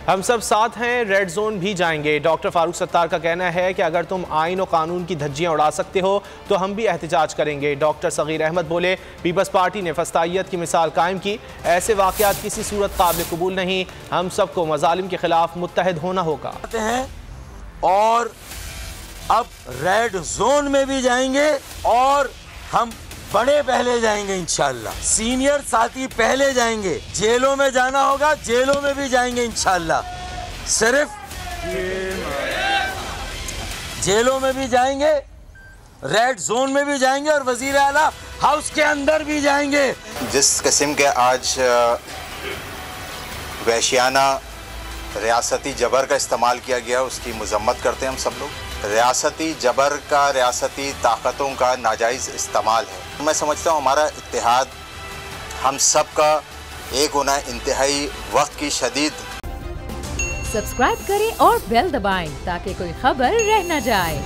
हम सब साथ हैं, रेड जोन भी जाएंगे। डॉक्टर फारूक सत्तार का कहना है कि अगर तुम आइन और कानून की धज्जियां उड़ा सकते हो तो हम भी एहतजाज करेंगे। डॉक्टर सगीर अहमद बोले, पीपल्स पार्टी ने फस्तायत की मिसाल कायम की, ऐसे वाक़यात किसी सूरत काबिल कबूल नहीं। हम सबको मजालिम के खिलाफ मुत्तहिद होना होगा। और अब रेड जोन में भी जाएंगे और हम बड़े पहले जाएंगे इंशाल्लाह। सीनियर साथी पहले जाएंगे। जेलों में जाना होगा, जेलों में भी जाएंगे इंशाल्लाह। सिर्फ जेलों में भी जाएंगे, रेड जोन में भी जाएंगे और वजीर आला हाउस के अंदर भी जाएंगे। जिस किस्म के आज वहशियाना रियासती जबर का इस्तेमाल किया गया, उसकी मजम्मत करते हैं हम सब लोग। रियासती जबर का, रियासती ताकतों का नाजायज़ इस्तेमाल है। मैं समझता हूँ हमारा इत्तेहाद, हम सब का एक होना इंतहाई वक्त की शदीद। सब्सक्राइब करें और बेल दबाएं ताकि कोई खबर रह न जाए।